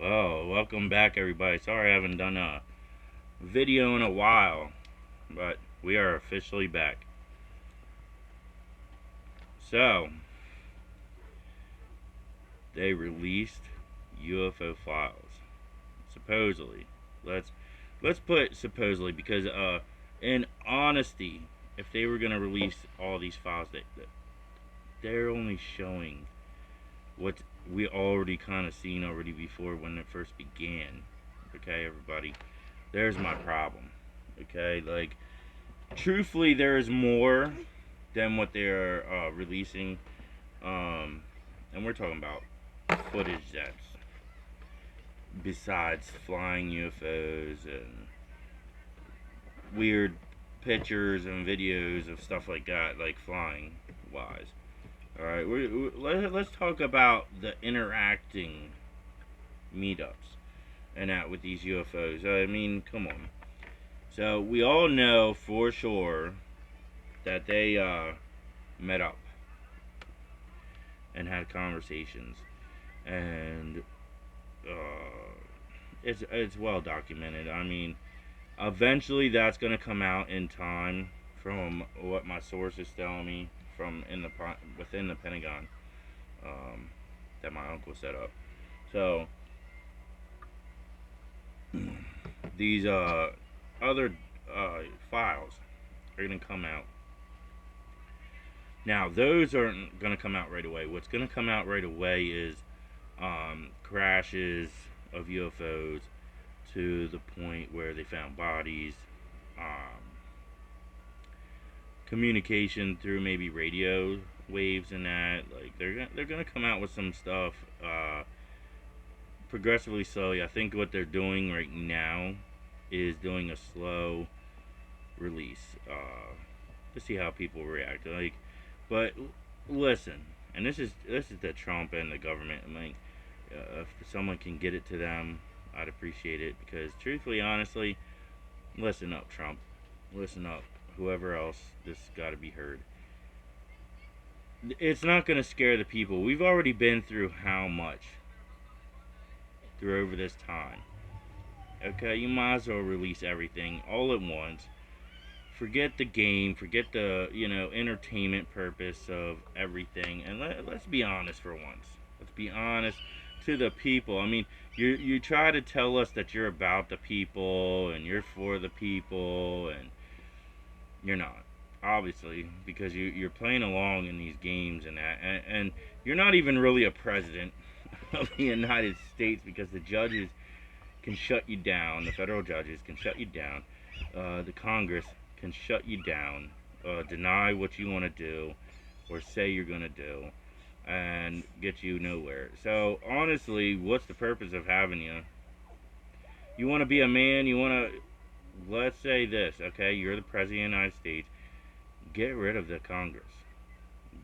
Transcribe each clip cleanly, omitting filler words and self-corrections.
Well, welcome back, everybody. Sorry I haven't done a video in a while, but we are officially back. So, they released UFO files. Supposedly. Let's put supposedly because in honesty, if they were going to release all these files, they're only showing what we already kind of seen already before when it first began. Okay, everybody. There's my problem. Okay, like truthfully, there is more than what they're releasing. And we're talking about footage that's besides flying UFOs and weird pictures and videos of stuff like that, like flying wise. All right, let's talk about the interacting meetups and that with these UFOs. I mean, come on. So we all know for sure that they met up and had conversations, and it's well documented. I mean, eventually that's gonna come out in time, from what my source is telling me from within the Pentagon, um, that my uncle set up. So these other files are gonna come out. Now those aren't gonna come out right away. What's gonna come out right away is crashes of UFOs to the point where they found bodies, um, communication through maybe radio waves and that. Like they're gonna come out with some stuff progressively slowly. I think what they're doing right now is doing a slow release to see how people react. Like, but listen, and this is the Trump and the government. Like, if someone can get it to them, I'd appreciate it because, truthfully, honestly, listen up, Trump. Listen up. Whoever else, this got to be heard. It's not going to scare the people. We've already been through how much through over this time. Okay, you might as well release everything all at once. Forget the game, forget the entertainment purpose of everything, and let's be honest for once. Let's be honest to the people. I mean, you try to tell us that you're about the people and you're for the people, and you're not, obviously, because you're playing along in these games and that, and you're not even really a president of the United States, because the judges can shut you down. The federal judges can shut you down. The Congress can shut you down, deny what you want to do, or say you're going to do, and get you nowhere. So honestly, what's the purpose of having you? You want to be a man? You want to? Let's say this, okay? You're the president of the United States. Get rid of the Congress.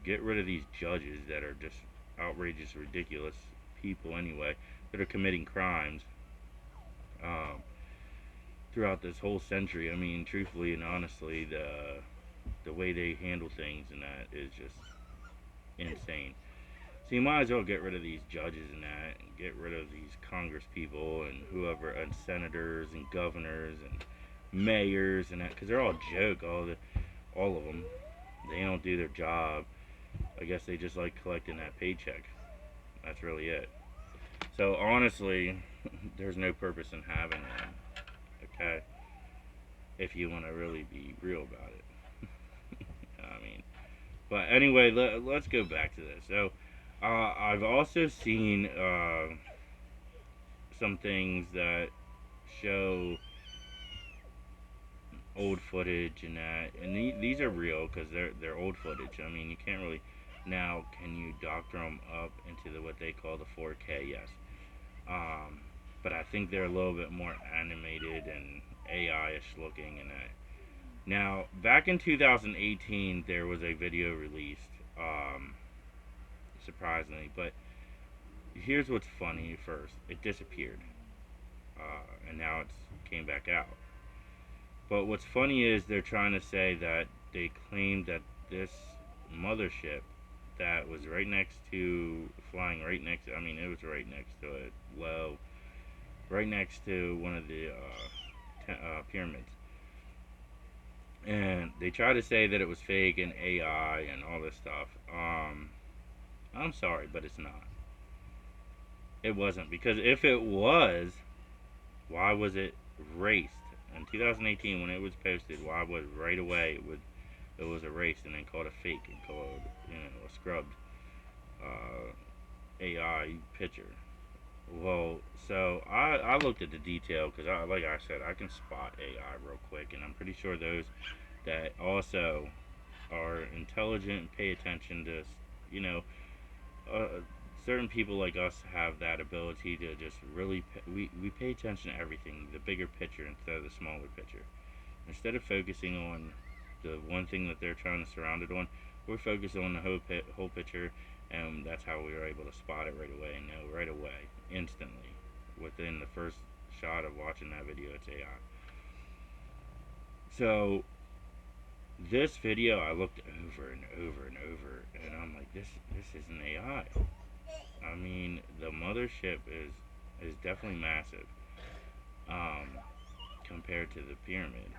Get rid of these judges that are just outrageous, ridiculous people anyway, that are committing crimes. Um, Throughout this whole century. I mean, truthfully and honestly, the way they handle things and that is just insane. So you might as well get rid of these judges and that, and get rid of these Congress people and whoever, and senators and governors and mayors and that, because they're all joke. All of them. They don't do their job. I guess they just like collecting that paycheck. That's really it. So honestly, there's no purpose in having them. Okay, if you want to really be real about it. I mean, but anyway, let's go back to this. So, I've also seen some things that show old footage and that, and these are real because they're old footage. I mean, you can't really now. Can you doctor them up into what they call the 4K? Yes. Um, but I think they're a little bit more animated and AI-ish looking and that. Now, back in 2018, there was a video released, surprisingly, but here's what's funny first. It disappeared, and now it's came back out. But what's funny is they're trying to say that they claimed that this mothership that was right next to, flying right next, I mean, it was right next to it, low, right next to one of the pyramids. And they try to say that it was fake and AI and all this stuff. I'm sorry, but it's not. It wasn't, because if it was, why was it erased in 2018 when it was posted? Why was right away it was erased and then called a fake and called, a scrubbed uh, AI picture? Well, so I looked at the detail because, like I said, I can spot AI real quick, and I'm pretty sure those that also are intelligent and pay attention to, you know, uh, certain people like us have that ability to just really we pay attention to everything, the bigger picture instead of the smaller picture. Instead of focusing on the one thing that they're trying to surround it on, we're focused on the whole picture, and that's how we were able to spot it right away and know right away, instantly, within the first shot of watching that video, it's AI. So this video, I looked over and over and over, and I'm like, this isn't AI. I mean, the mothership is definitely massive, um, compared to the pyramid,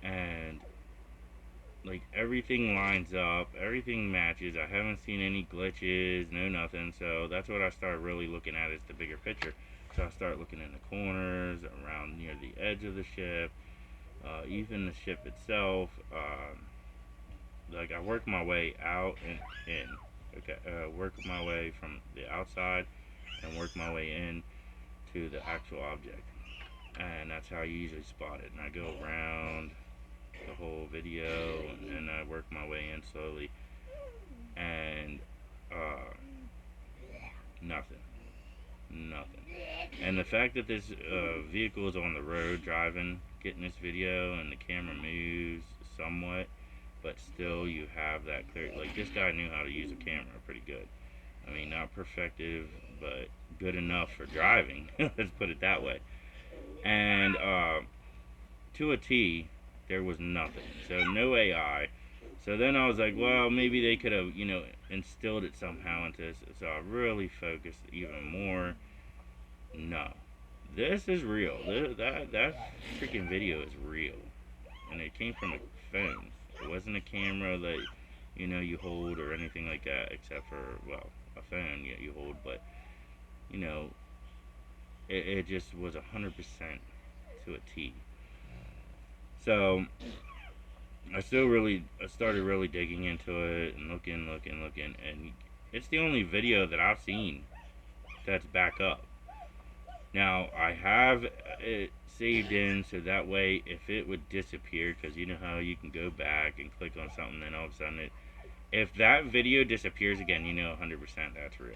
and like everything lines up, everything matches. I haven't seen any glitches, no nothing. So that's what I started really looking at, is the bigger picture. So I start looking in the corners, around near the edge of the ship, even the ship itself. Like I work my way out and in. Okay, work my way from the outside and work my way in to the actual object, and that's how you usually spot it. And I go around the whole video, and I work my way in slowly, and uh, nothing, nothing. And the fact that this vehicle is on the road driving, getting this video, and the camera moves somewhat, but still you have that clear. Like, this guy knew how to use a camera pretty good. I mean, not perfective, but good enough for driving. Let's put it that way. And to a T, there was nothing. So no AI. So then I was like, well, maybe they could have, instilled it somehow into this. So I really focused even more. No, this is real. That freaking video is real, and it came from a phone. It wasn't a camera that you hold or anything like that, except for, well, a phone you hold. But you know, it just was 100% to a T. So I started really digging into it and looking, and it's the only video that I've seen that's back up. Now I have it saved in, so that way if it would disappear, because you know how you can go back and click on something, and all of a sudden if that video disappears again, 100% that's real.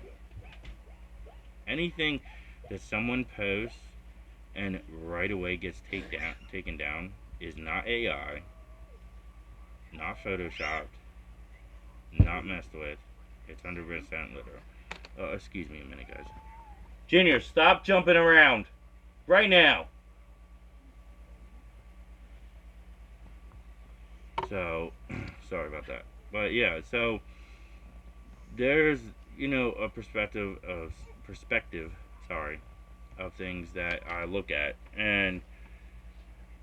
Anything that someone posts and right away gets taken down is not AI, not photoshopped, not messed with. It's 100% literal. Excuse me a minute, guys. Junior, stop jumping around right now. So, sorry about that. But yeah, so there's a perspective, sorry, of things that I look at, and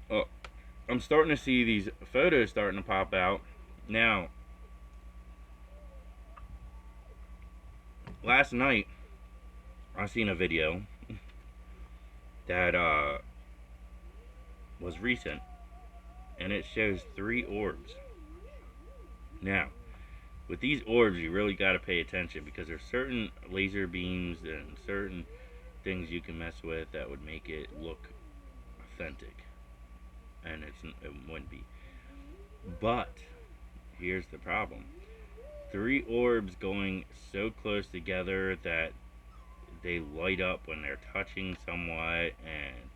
uh, I'm starting to see these photos starting to pop out now. Last night I seen a video that was recent, and it shows 3 orbs. Now, with these orbs, you really got to pay attention, because there's certain laser beams and certain things you can mess with that would make it look authentic, and it wouldn't be. But here's the problem: 3 orbs going so close together that they light up when they're touching somewhat, and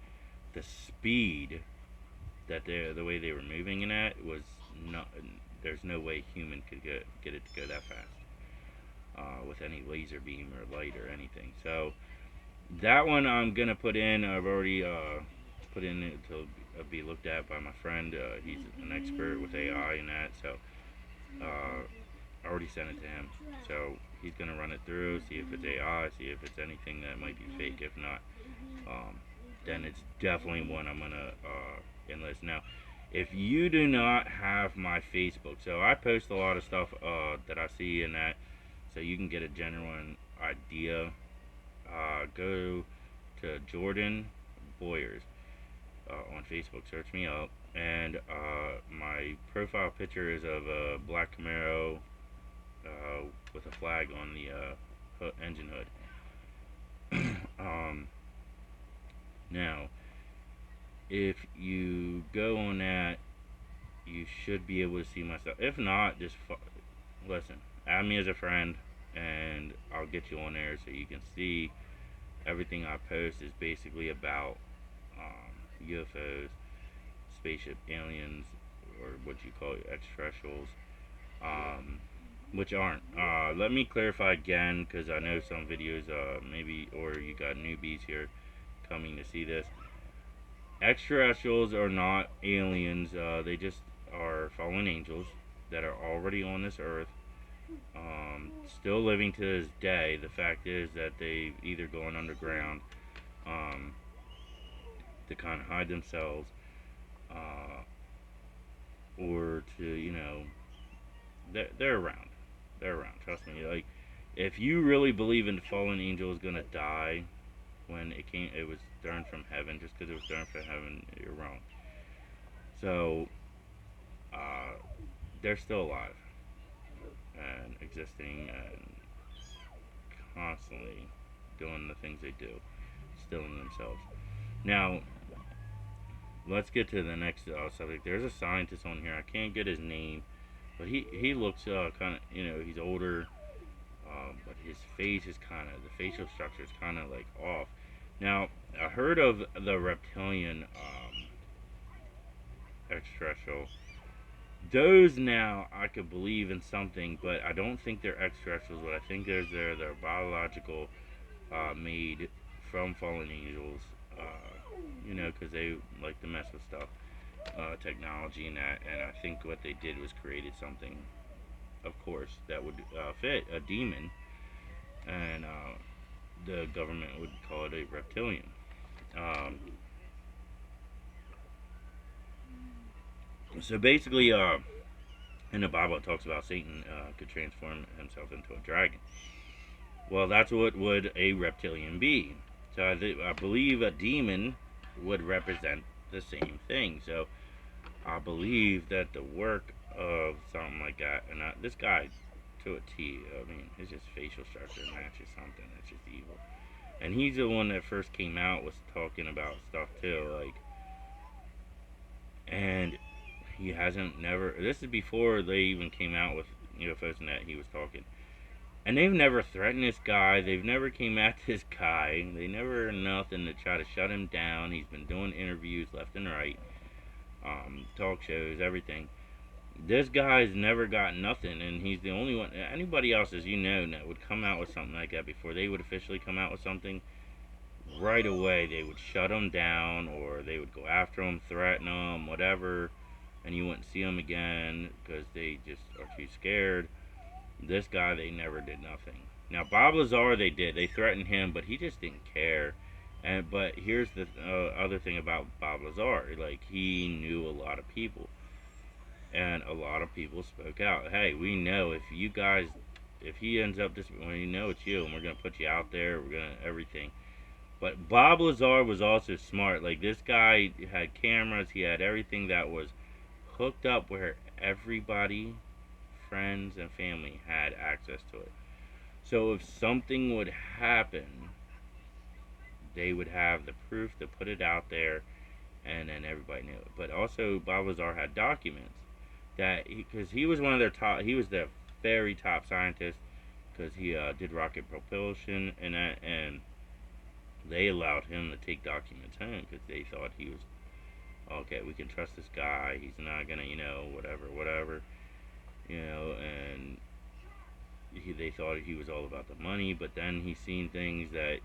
the speed that the way they were moving in at was not. There's no way human could get it to go that fast with any laser beam or light or anything. So that one I'm gonna put in. I've already put in it to be looked at by my friend. He's an expert with AI and that. So I already sent it to him. So he's gonna run it through, see if it's AI, see if it's anything that might be fake. If not, um, then it's definitely one I'm gonna enlist. Now, if you do not have my Facebook, so I post a lot of stuff that I see in that, so you can get a genuine idea. Go to Jordan Boyers on Facebook. Search me up, and my profile picture is of a black Camaro with a flag on the engine hood. Now, if you go on that, you should be able to see my stuff. If not, just listen. Add me as a friend, and I'll get you on there so you can see everything I post is basically about UFOs, spaceship aliens, or what you call extraterrestrials, um, which aren't. Let me clarify again, because I know some videos, maybe, or you got newbies here coming to see this. Extraterrestrials are not aliens. They just are fallen angels that are already on this earth, still living to this day. The fact is that they've either gone underground um, to kind of hide themselves, uh, or to, they're around. They're around. Trust me. Like, if you really believe in the fallen angel is gonna die when it was thrown from heaven. Just because it was thrown from heaven, you're wrong. So, uh, they're still alive and existing and constantly doing the things they do, stilling themselves. Now, let's get to the next subject. There's a scientist on here. I can't get his name, but he looks kind of, he's older, but his face is kind of, the facial structure is kind of like off. Now, I heard of the reptilian extraterrestrial. Those now I could believe in something, but I don't think they're extraterrestrials. But I think they're biological, made from fallen angels. Because they like to mess with stuff, technology and that. And I think what they did was created something, of course, that would fit a demon, and the government would call it a reptilian. Um, so basically, in the Bible, it talks about Satan could transform himself into a dragon. Well, that's what would a reptilian be. So I believe a demon would represent the same thing. So I believe that the work of something like that, and this guy, to a T, I mean, his just facial structure matches something that's just evil. And he's the one that first came out was talking about stuff too, like, and he hasn't never. This is before they even came out with UFOs and that he was talking. And they've never threatened this guy. They've never came at this guy. They never nothing to try to shut him down. He's been doing interviews left and right, talk shows, everything. This guy's never got nothing, and he's the only one. Anybody else, as you know, that would come out with something like that before they would officially come out with something, right away they would shut him down, or they would go after him, threaten him, whatever, and you wouldn't see him again because they just are too scared. This guy, they never did nothing. Now, Bob Lazar, they did. They threatened him, but he just didn't care. But here's the other thing about Bob Lazar. Like, he knew a lot of people. And a lot of people spoke out. Hey, we know if you guys, if he ends up this, we know it's you, and we're going to put you out there. We're going to, everything. But Bob Lazar was also smart. Like, this guy had cameras. He had everything that was hooked up where everybody, friends and family, had access to it. So if something would happen, they would have the proof to put it out there, and then everybody knew it. But also, Bob Lazar had documents that, because he was one of their top, he was the very top scientist, because he did rocket propulsion and that, and they allowed him to take documents home because they thought he was okay. We can trust this guy. He's not gonna, whatever, and they thought he was all about the money, but then he's seen things that,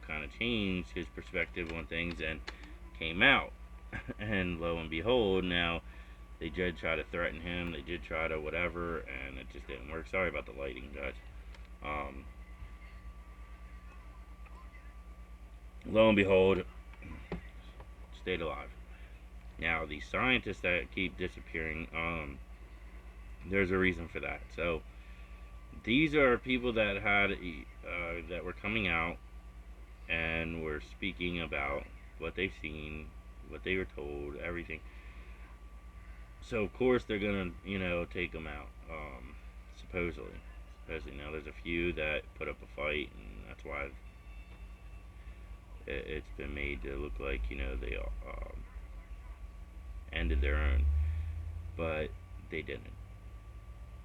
kind of changed his perspective on things and came out. And lo and behold, now they did try to threaten him, they did try to whatever, and it just didn't work. Sorry about the lighting, guys. Lo and behold, stayed alive. Now, these scientists that keep disappearing, there's a reason for that. So these are people that that were coming out and were speaking about what they've seen, what they were told, everything. So of course they're gonna, take them out. Supposedly, now there's a few that put up a fight, and that's why it's been made to look like they ended their own, but they didn't.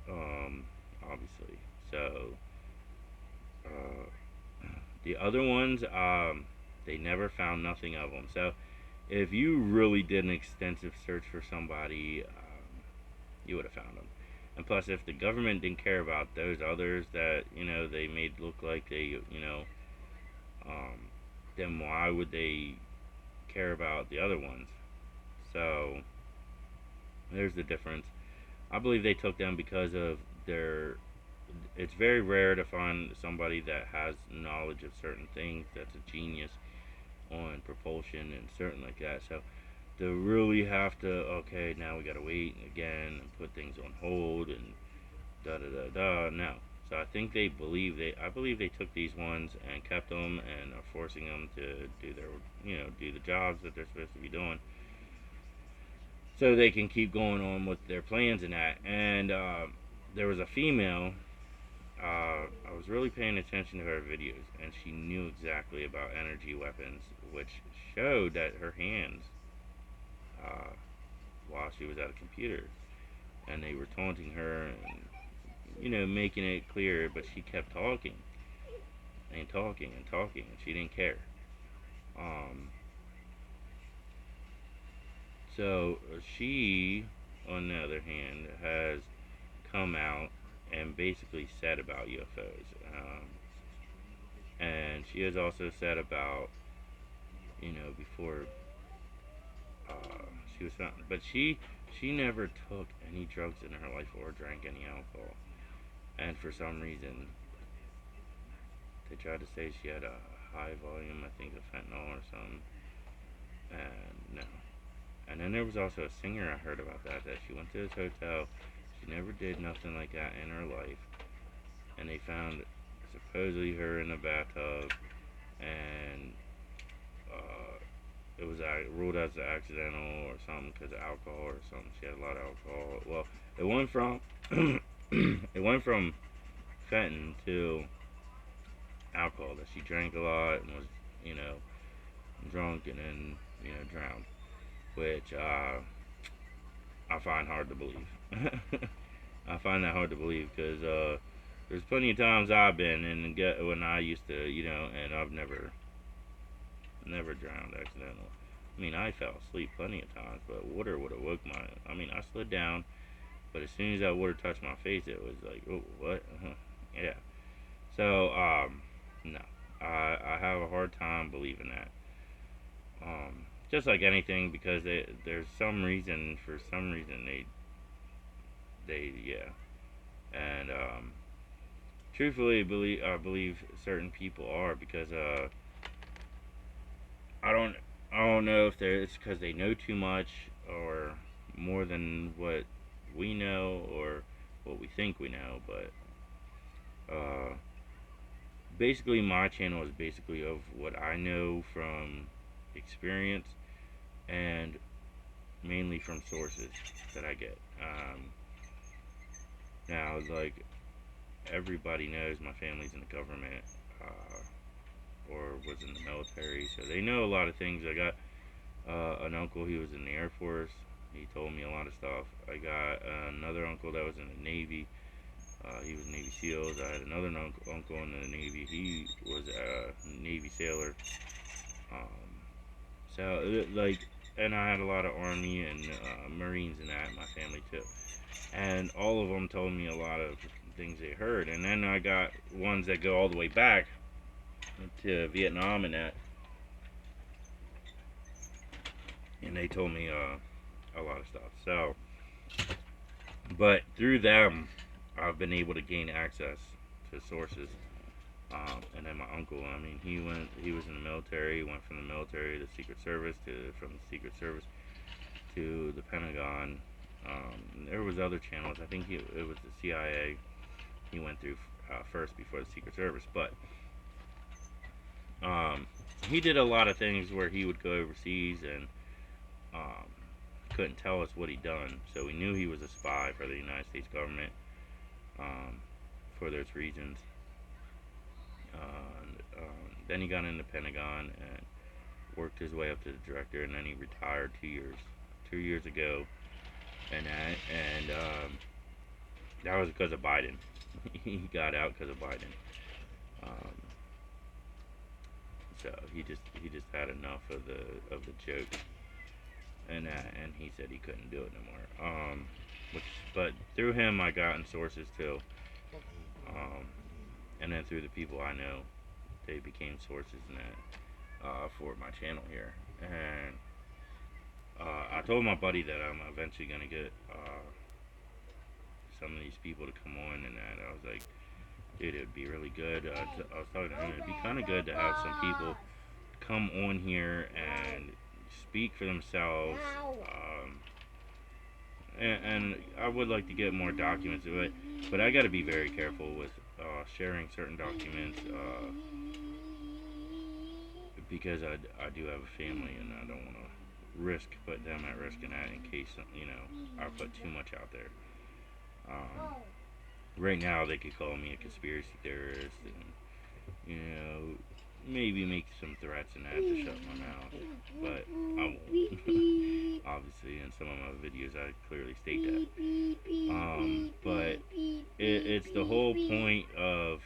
Obviously. So the other ones, they never found nothing of them. So if you really did an extensive search for somebody, you would have found them. And plus, if the government didn't care about those others that they made look like they um, then why would they care about the other ones? So there's the difference. I believe they took them because of their. It's very rare to find somebody that has knowledge of certain things that's a genius on propulsion and certain like that. So to really have to, okay, now we gotta wait again and put things on hold and da da da da. No. So I think I believe they took these ones and kept them and are forcing them to do their, do the jobs that they're supposed to be doing, so they can keep going on with their plans and that. And there was a female. I was really paying attention to her videos, and she knew exactly about energy weapons, which showed that her hands, uh, while she was at a computer, and they were taunting her and making it clear, but she kept talking and talking and talking, and she didn't care. Um, so she, on the other hand, has come out and basically said about UFOs. And she has also said about, before she was found, but she never took any drugs in her life or drank any alcohol. And for some reason, they tried to say she had a high volume, I think, of fentanyl or something. And no. And then there was also a singer I heard about that she went to this hotel. She never did nothing like that in her life. And they found supposedly her in a bathtub, and it was ruled as accidental or something because of alcohol or something. She had a lot of alcohol. Well, it went from it went from fentanyl to alcohol, that she drank a lot and was you know drunk and then drowned, which I find hard to believe. I find that hard to believe because there's plenty of times I've been and get when I used to, and I've never drowned accidental. I mean, I fell asleep plenty of times, but water would have woke my. I mean, I slid down, but as soon as that water touched my face, it was like, oh, what? Yeah. So, no, I have a hard time believing that. Just like anything, because there's some reason, for some reason yeah, and truthfully, I believe certain people are because I don't I don't know if it's because they know too much or more than what we know or what we think we know, but basically my channel is basically of what I know from experience and mainly from sources that I get. Now, like everybody knows, my family's in the government or was in the military, so they know a lot of things. I got an uncle, he was in the Air Force. He told me a lot of stuff. I got another uncle that was in the Navy. He was Navy SEALs. I had another uncle in the Navy. He was a Navy sailor. Um, so, like, and I had a lot of Army and Marines in that in my family too. And all of them told me a lot of things they heard. And then I got ones that go all the way back to Vietnam and that, and they told me a lot of stuff. So, but through them, I've been able to gain access to sources And then my uncle, I mean, he was in the military. He went from the military to the Secret Service, from the Secret Service to the Pentagon. There was other channels. I think it was the CIA. He went through first before the Secret Service, but um, he did a lot of things where he would go overseas and um, couldn't tell us what he'd done. So we knew he was a spy for the United States government um, for those reasons. Then he got in the Pentagon and worked his way up to the director, and then he retired 2 years ago, and that was because of Biden. He got out because of Biden. Um, so he just had enough of the joke, and he said he couldn't do it no more. But through him, I got in sources too, um, and then through the people I know, they became sources in that for my channel here. And I told my buddy that I'm eventually gonna get some of these people to come on, and that I was like, dude, it would be really good. I was talking to him, it'd be kind of good to have some people come on here and speak for themselves. And I would like to get more documents of it, but I got to be very careful with sharing certain documents because I do have a family, and I don't want to put them at risk in that in case I put too much out there. Right now they could call me a conspiracy theorist, and maybe make some threats and I have to shut my mouth, but I won't. Obviously, in some of my videos I clearly state that. But it's the whole point of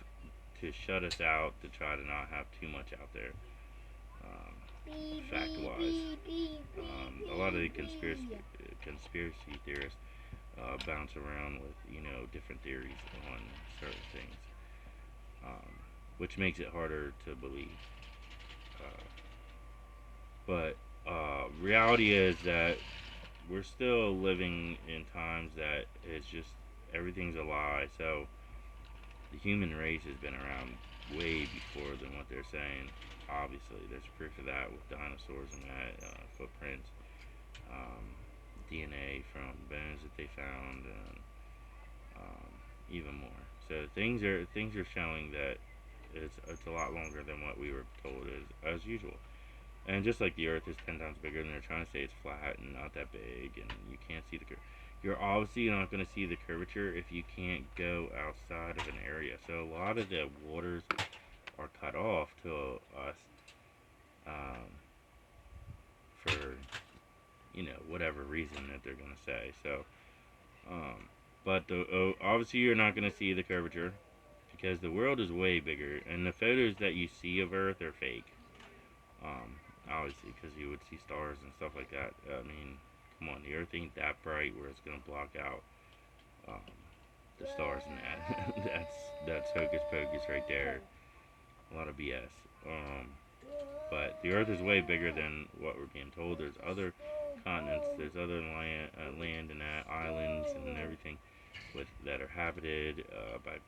to shut us out, to try to not have too much out there. Fact-wise, a lot of the conspiracy theorists bounce around with different theories on certain things, which makes it harder to believe. But reality is that we're still living in times that it's just everything's a lie. So the human race has been around way before than what they're saying. Obviously, there's proof of that with dinosaurs and that footprints, DNA from bones that they found, and even more. So things are showing that it's a lot longer than what we were told as usual. And just like the Earth is 10 times bigger, and they're trying to say it's flat and not that big, and you can't see the curve. You're obviously not going to see the curvature if you can't go outside of an area. So a lot of the waters are cut off to us um, for whatever reason that they're going to say. So, but obviously you're not going to see the curvature because the world is way bigger, and the photos that you see of Earth are fake. Obviously, because you would see stars and stuff like that. I mean, come on, the Earth ain't that bright where it's gonna block out the stars and that. that's hocus pocus right there. A lot of BS. But the Earth is way bigger than what we're being told. There's other continents. There's other land and islands and everything that are habited by